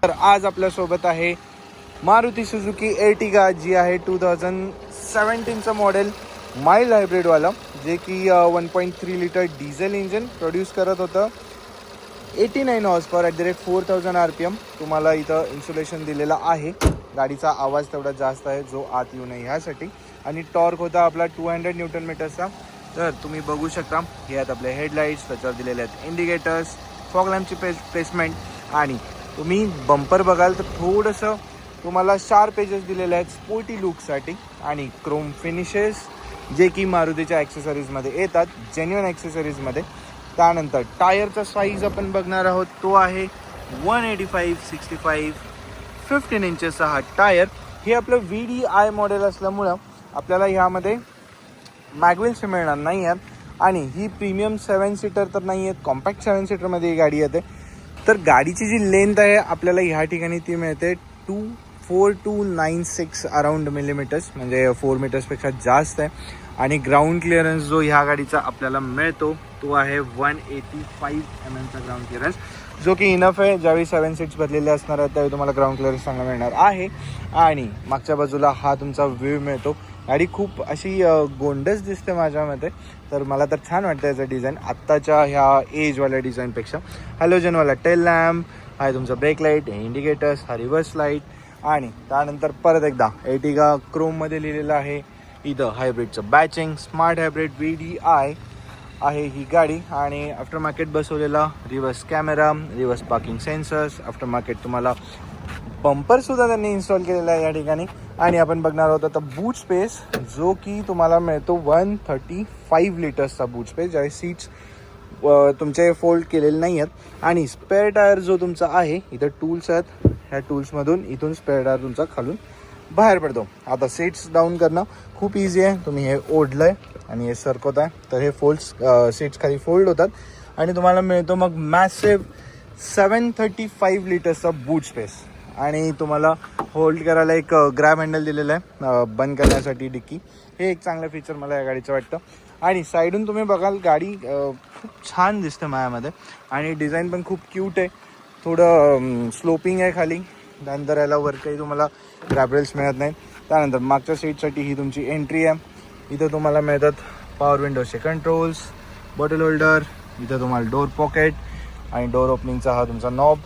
तर आज आपल्यासोबत आहे मारुती सुझुकी एर्टिगा, जी आहे 2017चं मॉडेल, माइल्ड हायब्रिडवाला, जे की 1.3 लिटर डिझेल इंजिन प्रोड्यूस करत होतं. 89 horse power at the rate 4000 RPM तुम्हाला इथं इन्सुलेशन दिलेला आहे. गाडीचा आवाज तेवढा जास्त आहे जो आत येऊ नये ह्यासाठी. आणि टॉर्क होता आपला 200 न्यूटन मीटर्सचा. तर तुम्ही बघू शकता, हे आहेत आपले हेडलाईट्स, त्याच्यावर दिलेले आहेत इंडिकेटर्स, फॉग लॅम्पची प्लेसमेंट. आणि तुम्ही बंपर बघाल तर थोडंसं तुम्हाला शार्प एजेस दिलेले आहेत स्पोर्टी लुकसाठी. आणि क्रोम फिनिशेस जे की मारुतीच्या ॲक्सेसरीजमध्ये येतात, जेन्युइन ॲक्सेसरीजमध्ये. त्यानंतर टायरचा साईज आपण बघणार आहोत, तो आहे 185/65 15 इंचेसचा हा टायर. हे आपलं VDI मॉडेल असल्यामुळं आपल्याला ह्यामध्ये मॅगविल्स मिळणार नाही आहेत. आणि ही प्रीमियम 7 सीटर तर नाही आहेत, कॉम्पॅक्ट 7 सीटरमध्ये ही गाडी येते. तर गाडीची जी लेंथ आहे आपल्याला ह्या ठिकाणी ती मिळते 4296 अराउंड मिलीमीटर्स, म्हणजे 4 मीटर्सपेक्षा जास्त आहे. आणि ग्राउंड क्लिअरन्स जो ह्या गाडीचा आपल्याला मिळतो तो आहे 185 mm ग्राउंड क्लिअरन्स, जो की इनफ आहे. ज्यावेळी 7 सीट्स भरलेले असणार आहेत त्यावेळी तुम्हाला ग्राउंड क्लिअरन्स चांगला मिळणार आहे. आणि मागच्या बाजूला हा तुमचा व्ह्यू मिळतो. गाडी खूप अशी गोंडस दिसते माझ्या मते, तर मला तर छान वाटतं याचं डिझाईन आत्ताच्या ह्या एजवाल्या डिझाईनपेक्षा. हॅलोजनवाला टेल लॅम्प आहे, तुमचा ब्रेक लाईट, इंडिकेटर्स, हा रिव्हर्स लाईट. आणि त्यानंतर परत एकदा एर्टिगा क्रोममध्ये लिहिलेलं आहे. इथं हायब्रिडचं बॅचिंग, स्मार्ट हायब्रिड VDI आहे ही गाडी. आणि आफ्टर मार्केट बसवलेला reverse camera, reverse parking sensors, after market तुम्हाला बंपरसुद्धा त्यांनी इन्स्टॉल केलेला आहे या ठिकाणी. आणि आपण बघणार आहोत आता बूट स्पेस, जो की तुम्हाला मिळतो 135 लिटर्सचा बूट स्पेस, ज्यावेळी सीट्स तुमचे फोल्ड केलेले नाही आहेत. आणि स्पेअर टायर जो तुमचा आहे, इथं टूल्स आहेत, ह्या टूल्समधून इथून स्पेअर टायर तुमचा खालून बाहेर पडतो. आता सीट्स डाऊन करणं खूप इझी आहे. तुम्ही हे ओढलं आहे आणि हे सरकवत आहे तर हे सीट्स खाली फोल्ड होतात आणि तुम्हाला मिळतो मग मॅसिव्ह 735 लिटर्सचा बूट स्पेस. आणि तुम्हाला होल्ड करायला एक ग्रॅब हँडल दिलेलं आहे बंद करण्यासाठी डिक्की. हे एक चांगलं फीचर मला या गाडीचं वाटतं. आणि साईडून तुम्ही बघाल गाडी खूप छान दिसते माझ्यामध्ये. आणि डिझाईन पण खूप क्यूट आहे, थोडं स्लोपिंग आहे खाली. त्यानंतर याला वर काही तुम्हाला ग्रॅब रेल्स मिळत नाहीत. त्यानंतर मागच्या सीटसाठी ही तुमची एंट्री आहे. इथं तुम्हाला मिळतात पॉवर विंडोजचे कंट्रोल्स, बॉटल होल्डर, इथं तुम्हाला डोर पॉकेट आणि डोर ओपनिंगचा हा तुमचा नॉब.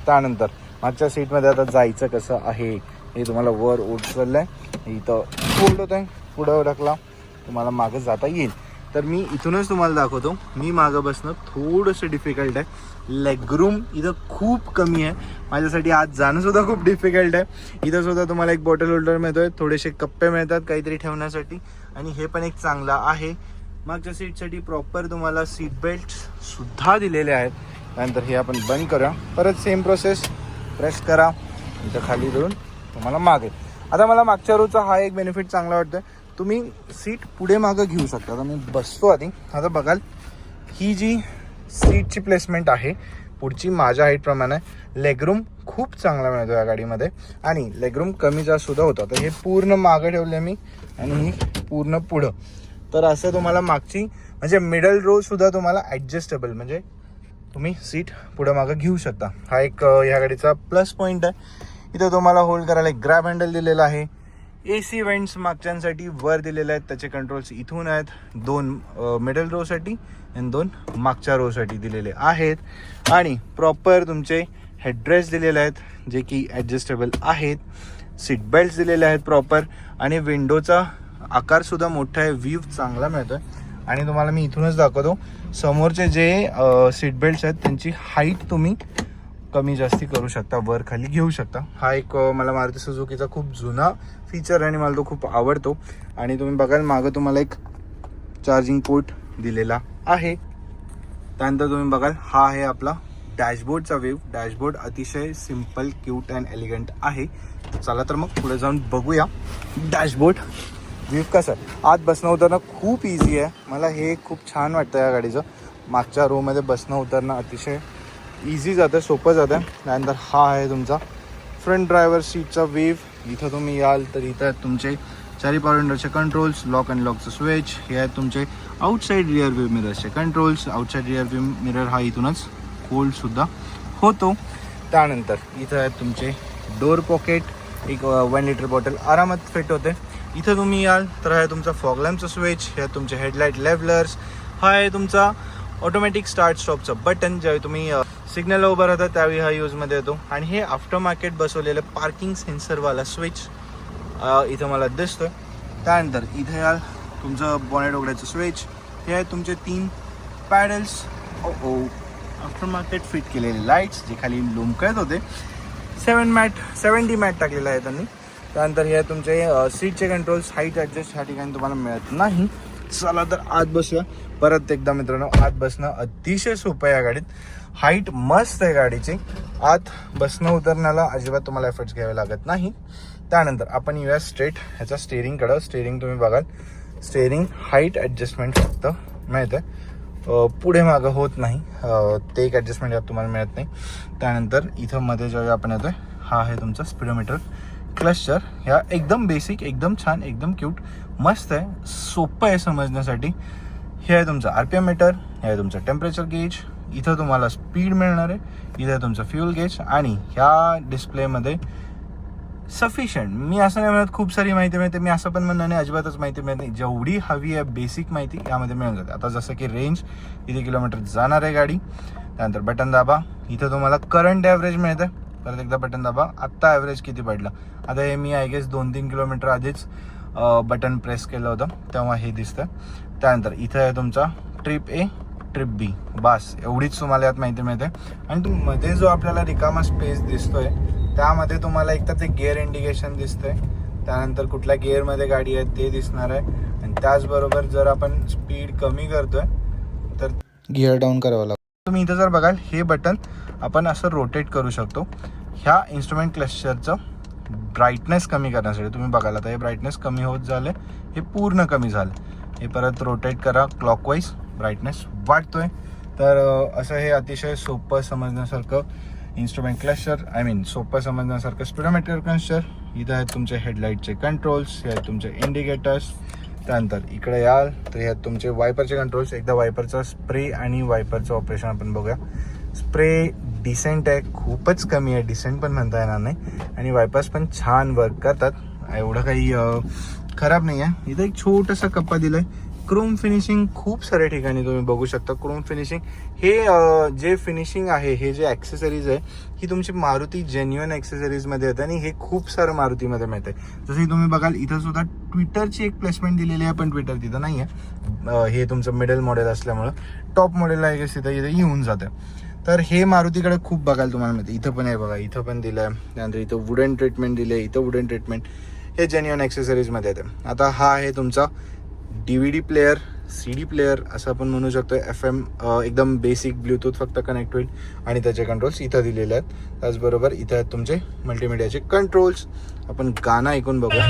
त्यानंतर मागच्या सीटमध्ये आता जायचं कसं आहे हे तुम्हाला वर उचललं आहे, इथं फोल्ड होत आहे, पुढं ढकला तुम्हाला मागं जाता येईल. तर मी इथूनच तुम्हाला दाखवतो. मी मागं बसणं थोडंसं डिफिकल्ट आहे, लेगरूम इथं खूप कमी आहे माझ्यासाठी. आज जाणंसुद्धा खूप डिफिकल्ट आहे. इथं सुद्धा तुम्हाला एक बॉटल होल्डर मिळतोय, थोडेसे कप्पे मिळतात काहीतरी ठेवण्यासाठी, आणि हे पण एक चांगला आहे. मागच्या सीटसाठी प्रॉपर तुम्हाला सीट बेल्ट सुद्धा दिलेले आहेत. त्यानंतर हे आपण बंद करूया, परत सेम प्रोसेस, प्रेस करा, इथं खाली देऊन तुम्हाला मागे. आता मला मागच्या रोचा हा एक बेनिफिट चांगला वाटतोय, तुम्ही सीट पुढे मागं घेऊ शकता. आता मी बसतो आधी. आता बघाल ही जी सीटची प्लेसमेंट आहे पुढची माझ्या हाईटप्रमाणे, लेगरूम खूप चांगला मिळतो या गाडीमध्ये. आणि लेगरूम कमी जास्त सुद्धा होतं. तर हे पूर्ण मागं ठेवले मी आणि ही पूर्ण पुढं. तर असं तुम्हाला मागची म्हणजे मिडल रो सुद्धा तुम्हाला ॲडजस्टेबल, म्हणजे तुम्ही सीट पुढं मागं घेऊ शकता. हा एक ह्या गाडीचा प्लस पॉईंट आहे. इथं तुम्हाला होल्ड करायला एक ग्रॅब हँडल दिलेला आहे. AC वेंट्स मागच्यांसाठी वर दिलेले आहेत, त्याचे कंट्रोल्स इथून आहेत. 2 मिडल रोसाठी आणि 2 मागच्या रोसाठी दिलेले आहेत. आणि प्रॉपर तुमचे हेडरेस्ट दिलेले आहेत जे की ॲडजस्टेबल आहेत. सीट बेल्ट्स दिलेले आहेत प्रॉपर. आणि विंडोचा आकारसुद्धा मोठा आहे, व्ह्यू चांगला मिळतो आहे. आणि तुम्हाला मी इथूनच दाखवतो, समोरचे जे सीट बेल्ट्स आहेत त्यांची हाईट तुम्ही कमी जास्ती करू शकता, वर खाली घेऊ शकता. हा एक मला मारुती सुझुकीचा खूप जुना फीचर आहे आणि मला तो खूप आवडतो. आणि तुम्ही बघाल मागं तुम्हाला एक चार्जिंग पोर्ट दिलेला आहे. त्यानंतर तुम्ही बघाल हा आहे आपला डॅशबोर्डचा व्ह्यू. डॅशबोर्ड अतिशय सिम्पल, क्यूट अँड एलिगंट आहे. चला तर मग पुढे जाऊन बघूया डॅशबोर्ड व्ह्यू कसं आहे. आत बसणं उतरणं खूप इझी आहे, मला हे खूप छान वाटतं या गाडीचं. मागच्या रोमध्ये बसणं उतरणं अतिशय इझी जातं, सोपं जातं. त्यानंतर हा आहे तुमचा फ्रंट ड्रायव्हर सीटचा व्ह्यू. इथं तुम्ही याल तर इथं तुमचे चारी पॉवर विंडोचे कंट्रोल्स, लॉक अँड लॉकचं स्विच, हे आहेत तुमचे आउटसाईड रिअर व्ह्यू मिरर्सचे controls. Outside rear view mirror हा इथूनच होल्डसुद्धा होतो. त्यानंतर इथं आहेत तुमचे डोअर पॉकेट, एक 1 लिटर बॉटल आरामात फिट होते. इथं तुम्ही याल तर आहे तुमचा फॉग लॅम्पचा स्विच, हे तुमचे हेडलाईट लेव्हलर्स, हा आहे तुमचा ऑटोमॅटिक स्टार्ट स्टॉपचं बटन. ज्यावेळी तुम्ही सिग्नलला उभं राहता त्यावेळी हा यूजमध्ये येतो. आणि हे आफ्टर मार्केट बसवलेलं पार्किंग सेन्सरवाला स्विच इथं मला दिसतोय. त्यानंतर इथे याल तुमचं बॉनेट उघडायचं स्विच, हे आहे तुमचे 3 पॅडल्स, आफ्टर मार्केट फिट केलेले लाईट्स जे खाली लोंबकळत होते. 70 मॅट टाकलेलं आहे त्यांनी. त्यानंतर हे तुमचे सीटचे कंट्रोल्स, हाईट ॲडजस्ट ह्या ठिकाणी तुम्हाला मिळत नाही. चला तर आत बसूया. परत एकदा मित्रांनो, आत बसणं अतिशय सोपं आहे या गाडीत. हाईट मस्त आहे गाडीची. आत बसणं उतरण्याला अजिबात तुम्हाला एफर्ट्स घ्यावे लागत नाही. त्यानंतर आपण येऊया स्ट्रेट ह्याच्या स्टेअरिंगकडं. स्टेअरिंग तुम्ही बघाल, स्टेअरिंग हाईट ॲडजस्टमेंट फक्त मिळतं, पुढे मागं होत नाही. ते एक ॲडजस्टमेंट यात तुम्हाला मिळत नाही. त्यानंतर इथं मध्ये जेव्हा आपण येतोय, हा आहे तुमचा स्पीडोमीटर. क्लस्टर ह्या एकदम बेसिक, एकदम छान, एकदम क्यूट, मस्त आहे, सोपं आहे समजण्यासाठी. हे आहे तुमचं RPM मीटर, हे आहे तुमचं टेम्परेचर गेज, इथं तुम्हाला स्पीड मिळणार आहे, इथं आहे तुमचं फ्यूल गेज. आणि ह्या डिस्प्लेमध्ये सफिशियंट, मी असं नाही म्हणत खूप सारी माहिती मिळते, मी असं पण म्हणणार नाही अजिबातच माहिती मिळत नाही. जेवढी हवी आहे बेसिक माहिती यामध्ये मिळून जाते. आता जसं की रेंज, किती किलोमीटर जाणार आहे गाडी. त्यानंतर बटन दाबा, इथं तुम्हाला करंट ॲव्हरेज मिळतं. परत एकदा बटन दाबा, आत्ता ॲव्हरेज किती पडलं. आता हे मी आय गेस 2-3 किलोमीटर आधीच बटन प्रेस केलं होतं तेव्हा हे दिसतं. त्यानंतर इथं आहे तुमचा ट्रिप A, ट्रिप B, बस एवढीच तुम्हाला यात माहिती मिळते. आणि मध्ये जो आपल्याला रिकामा स्पेस दिसतोय त्यामध्ये तुम्हाला एक तर ते गिअर इंडिकेशन दिसतंय, त्यानंतर कुठल्या गिअरमध्ये गाडी आहे ते दिसणार आहे. आणि त्याचबरोबर जर आपण स्पीड कमी करतोय तर गिअर डाऊन करावं लागतं. तुम्ही इथं जर बघाल, हे बटन आपण असं रोटेट करू शकतो. ह्या इन्स्ट्रुमेंट क्लस्टरचं ब्राईटनेस कमी करण्यासाठी तुम्ही बघाल, आता हे ब्राईटनेस कमी होत झालं, हे पूर्ण कमी झालं. हे परत रोटेट करा क्लॉकवाईज, ब्राईटनेस वाढतोय. तर असं हे अतिशय सोपं समजण्यासारखं इन्स्ट्रुमेंट क्लस्टर, सोपं समजण्यासारखं स्पीडोमीटर क्लस्टर. इथं आहेत तुमचे हेडलाईटचे कंट्रोल्स, हे आहेत तुमचे इंडिकेटर्स. त्यानंतर इकडे याल तर हे आहेत तुमचे वायपरचे कंट्रोल्स. एकदा वायपरचा स्प्रे आणि वायपरचं ऑपरेशन आपण बघूया. स्प्रे डिसेंट आहे, खूपच कमी आहे, डिसेंट पण म्हणता येणार नाही. आणि वायपर्स पण छान वर्क करतात, एवढं काही खराब नाही आहे. इथं एक छोटंसं कप्पा दिलं आहे. क्रोम फिनिशिंग खूप साऱ्या ठिकाणी तुम्ही बघू शकता. क्रोम फिनिशिंग हे जे फिनिशिंग आहे, हे जे ॲक्सेसरीज आहे, ही तुमची मारुती जेन्युइन ॲक्सेसरीजमध्ये येते आणि हे खूप सारं मारुतीमध्ये मिळते. जसं की तुम्ही बघाल इथं सुद्धा ट्विटरची एक प्लेसमेंट दिलेली आहे, पण ट्विटर तिथं नाही आहे. हे तुमचं मिडल मॉडेल असल्यामुळं टॉप मॉडेल आहे तिथं येऊन जातं. तर हे मारुतीकडे खूप बघायला तुम्हाला मिळते. इथं पण आहे बघा, इथं पण दिलं आहे. त्यानंतर इथं वुडन ट्रीटमेंट दिलं आहे, इथं वुडन ट्रीटमेंट, हे जेन्युइन ॲक्सेसरीजमध्ये येते. आता हा आहे तुमचा DVD प्लेअर, CD प्लेअर असं आपण म्हणू शकतो. FM एकदम बेसिक, ब्लूटूथ फक्त कनेक्ट होईल आणि त्याचे कंट्रोल्स इथं दिलेले आहेत. त्याचबरोबर इथं आहेत तुमचे मल्टीमीडियाचे कंट्रोल्स. आपण गाणं ऐकून बघूया.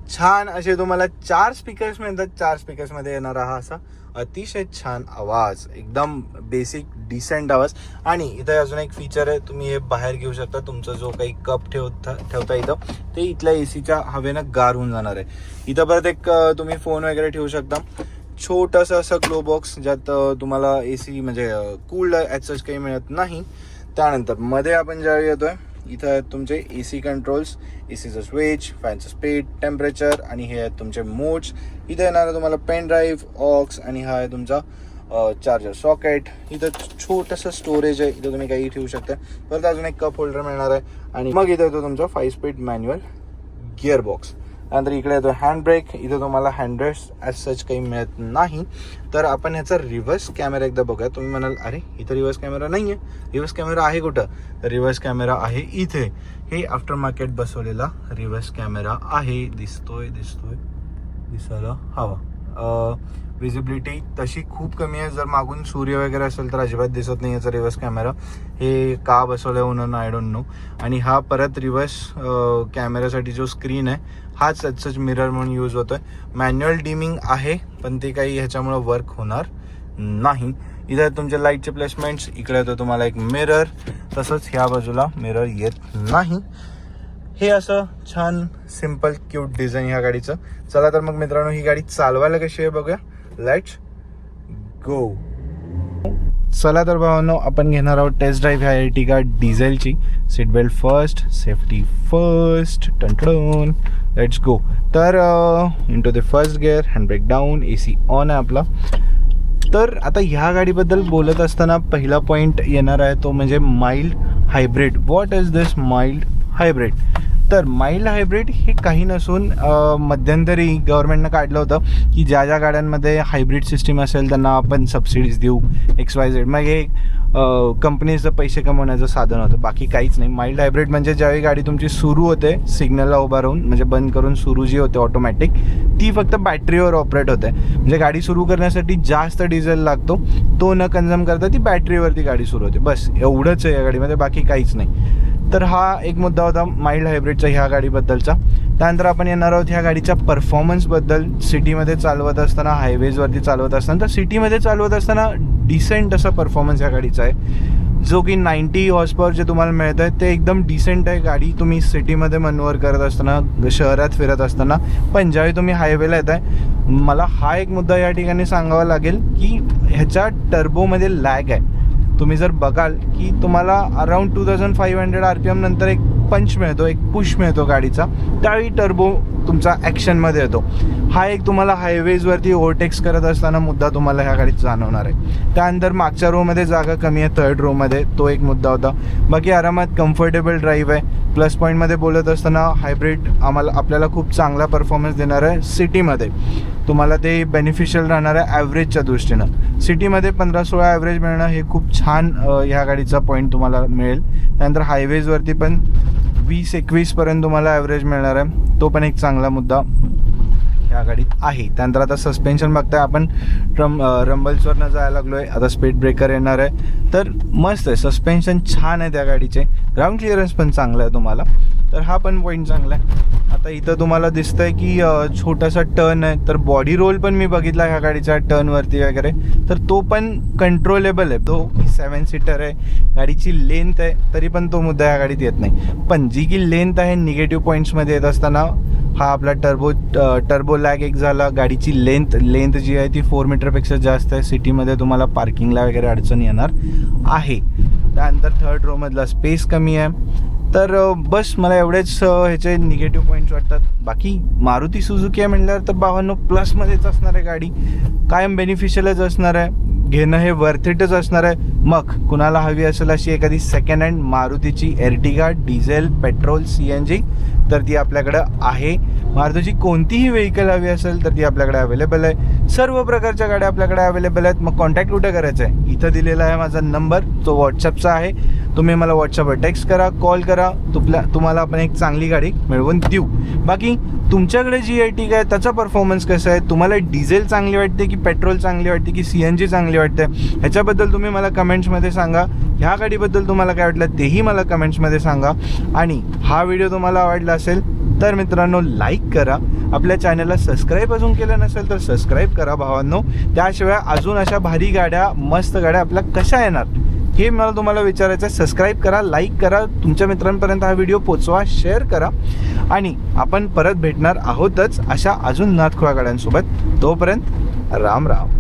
छान असे तुम्हाला 4 स्पीकर्स मिळतात. 4 स्पीकर्समध्ये येणारा हा असा अतिशय छान आवाज, एकदम बेसिक डिसेंट आवाज. आणि इथं अजून एक फीचर आहे, तुम्ही हे बाहेर घेऊ शकता. तुमचा जो काही कप ठेवता इथं, ते इथल्या एसीच्या हवेनं गार होऊन जाणार आहे. इथं परत एक तुम्ही फोन वगैरे ठेवू शकता. छोटंसं असं ग्लो बॉक्स, ज्यात तुम्हाला AC कूल्ड ॲज काही मिळत नाही. त्यानंतर मध्ये आपण ज्यावेळी येतोय, इथं आहेत तुमचे AC कंट्रोल्स, ACचं स्विच, फॅनचं स्पीड, टेम्परेचर, आणि हे आहेत तुमचे मोड्स. इथं येणार तुम्हाला पेन ड्राईव्ह, ऑक्स, आणि हा आहे तुमचा चार्जर सॉकेट. इथं छोटंसं स्टोरेज आहे, इथं तुम्ही काही ठेवू शकता. परत अजून एक कप होल्डर मिळणार आहे. आणि मग इथं येतो तुमचा 5 स्पीड मॅन्युअल गिअर बॉक्स. त्यानंतर इकडे येतो हँड ब्रेक. इथं तुम्हाला हँड ब्रेक्स ॲज सच काही मिळत नाही. तर आपण ह्याचा रिव्हर्स कॅमेरा एकदा बघूया. तुम्ही म्हणाल अरे इथं रिव्हर्स कॅमेरा नाही आहे, रिव्हर्स कॅमेरा आहे कुठं? तर रिव्हर्स कॅमेरा आहे इथे. हे आफ्टर मार्केट बसवलेला रिव्हर्स कॅमेरा आहे. दिसायला हवा. विजिबिलिटी तशी खूप कमी आहे. जर मागून सूर्य वगैरे असेल तर अजिबात दिसत नाही याचा रिव्हर्स कॅमेरा. हे का बसवलं आहे म्हणून आय डोंट नो. आणि हा परत रिव्हर्स कॅमेरासाठी जो स्क्रीन आहे हाच सच मिरर म्हणून यूज होतोय. मॅन्युअल डिमिंग आहे, पण ते काही ह्याच्यामुळं वर्क होणार नाही. इथं तुमच्या लाईटचे प्लेसमेंट्स, इकडे तर तुम्हाला एक मिरर, तसंच ह्या बाजूला मिरर येत नाही. हे असं छान सिम्पल क्यूट डिझाईन ह्या गाडीचं. चला तर मग मित्रांनो, ही गाडी चालवायला कशी आहे बघूया. Let's go. चला तर भावांनो, आपण घेणार आहोत टेस्ट ड्राईव्ह ह्या एर्टिगा डिझेलची. Seat belt first, safety first, ton let's go. तर into the first gear, hand brake down, AC on आहे आपला. तर आता ह्या गाडीबद्दल बोलत असताना पहिला पॉईंट येणार आहे तो म्हणजे mild hybrid. What is this mild hybrid? तर माइल्ड हायब्रिड हे काही नसून मध्यंतरी गव्हर्नमेंटनं काढलं होतं की ज्या ज्या गाड्यांमध्ये हायब्रिड सिस्टीम असेल त्यांना आपण सबसिडीज देऊ XYZ. मग हे कंपनीचं पैसे कमवण्याचं साधन होतं, बाकी काहीच नाही. माइल्ड हायब्रिड म्हणजे ज्यावेळी गाडी तुमची सुरू होते सिग्नलला उभा राहून, म्हणजे बंद करून सुरू जी होते ऑटोमॅटिक, ती फक्त बॅटरीवर ऑपरेट होते. म्हणजे गाडी सुरू करण्यासाठी जास्त डिझेल लागतो, तो न कन्झ्युम करता ती बॅटरीवरती गाडी सुरू होते. बस एवढंच आहे या गाडीमध्ये, बाकी काहीच नाही. तर हा एक मुद्दा होता माइल्ड हायब्रिडचा ह्या गाडीबद्दलचा. त्यानंतर आपण येणार आहोत ह्या गाडीच्या परफॉर्मन्सबद्दल. सिटीमध्ये चालवत असताना, हायवेजवरती चालवत असताना, तर सिटीमध्ये चालवत असताना डिसेंट असा परफॉर्मन्स ह्या गाडीचा आहे, जो की 90 हॉर्स पॉवर जे तुम्हाला मिळत आहे ते एकदम डिसेंट आहे. गाडी तुम्ही सिटीमध्ये मनवर करत असताना, शहरात फिरत असताना, पण ज्यावेळी तुम्ही हायवेला येत आहे, मला हा एक मुद्दा या ठिकाणी सांगावा लागेल की ह्याच्या टर्बोमध्ये लॅग आहे. तुम्ही जर बघाल की तुम्हाला अराउंड 2500 RPM नंतर एक पंच मिळतो, एक पुश मिळतो गाडीचा, त्यावेळी टर्बो तुमचा ॲक्शनमध्ये येतो. हा एक तुम्हाला हायवेजवरती ओव्हरटेक्स करत असताना मुद्दा तुम्हाला ह्या गाडीत जाणवणार आहे. त्यानंतर मागच्या रोमध्ये जागा कमी आहे, थर्ड रोमध्ये, तो एक मुद्दा होता. बाकी आरामात कम्फर्टेबल ड्राईव्ह आहे. प्लस पॉईंटमध्ये बोलत असताना हायब्रिड आपल्याला खूप चांगला परफॉर्मन्स देणार आहे. सिटीमध्ये तुम्हाला ते बेनिफिशियल राहणार आहे ॲव्हरेजच्या दृष्टीनं. सिटीमध्ये 15-16 ॲव्हरेज मिळणं हे खूप छान ह्या गाडीचा पॉईंट तुम्हाला मिळेल. त्यानंतर हायवेजवरती पण 20-21 तुम्हाला ॲव्हरेज मिळणार आहे, तो पण एक चांगला मुद्दा ह्या गाडीत आहे. त्यानंतर आता सस्पेन्शन बघताय आपण, रंबल्सवरनं जायला लागलो आहे. आता स्पीड ब्रेकर येणार आहे, तर मस्त आहे. सस्पेन्शन छान आहे त्या गाडीचे. ग्राउंड क्लिअरन्स पण चांगला आहे तुम्हाला, तर हा पण पॉईंट चांगला आहे. आता इथं तुम्हाला दिसतंय की छोटासा टर्न आहे, तर बॉडी रोल पण मी बघितला ह्या गाडीच्या टर्नवरती वगैरे, तर तो पण कंट्रोलेबल आहे. तो 7 सीटर आहे, गाडीची लेंथ आहे, तरी पण तो मुद्दा ह्या गाडीत येत नाही. पण जी की लेंथ आहे निगेटिव्ह पॉईंट्समध्ये येत असताना हा आपला टर्बो लॅग एक झाला. गाडीची लेंथ जी आहे ती 4 मीटरपेक्षा जास्त आहे. सिटीमध्ये तुम्हाला पार्किंगला वगैरे अडचण येणार आहे. त्यानंतर थर्ड रोमधला स्पेस कमी आहे. तर बस मला एवढेच ह्याचे निगेटिव्ह पॉईंट्स वाटतात. बाकी मारुती सुझुकी आहे म्हटल्यावर तर 52 प्लसमध्येच असणार आहे गाडी, कायम बेनिफिशियलच असणार आहे. घेणं हे वर्थ इटच असणार आहे. मग कुणाला हवी असेल अशी एखादी सेकंड हँड मारुतीची एर्टिगा डिझेल, पेट्रोल, CNG, तर ती आपल्याकडं आहे. मारुतीची कोणतीही व्हेकल हवी असेल तर ती आपल्याकडे अवेलेबल आहे. सर्व प्रकारच्या गाड्या आपल्याकडे अवेलेबल आहेत. मग कॉन्टॅक्ट कुठे करायचं आहे? इथं दिलेला आहे माझा नंबर, तो व्हॉट्सअपचा आहे. तुम्ही मला व्हॉट्सअपवर टेक्स्ट करा, कॉल करा, तुम्हाला आपण एक चांगली गाडी मिळवून देऊ. बाकी तुमच्याकडे जी एर्टिगा आहे त्याचा परफॉर्मन्स कसा आहे, तुम्हाला डिझेल चांगली वाटते की पेट्रोल चांगली वाटते की CNG चांगली वाटते, ह्याच्याबद्दल तुम्ही मला कमेंट्समध्ये सांगा. ह्या गाडीबद्दल तुम्हाला काय वाटलं तेही मला कमेंट्समध्ये सांगा. आणि हा व्हिडिओ तुम्हाला आवडला असेल तर मित्रांनो लाईक करा. आपल्या चॅनलला सबस्क्राईब अजून केलं नसेल तर सबस्क्राईब करा भावांनो. त्याशिवाय अजून अशा भारी गाड्या, मस्त गाड्या आपल्या कशा येणार हे मला तुम्हाला विचारायचं आहे. सबस्क्राईब करा, लाईक करा, तुमच्या मित्रांपर्यंत हा व्हिडिओ पोचवा, शेअर करा. आणि आपण परत भेटणार आहोतच अशा अजून नादखुळ्या गाड्यांसोबत. तोपर्यंत राम राम.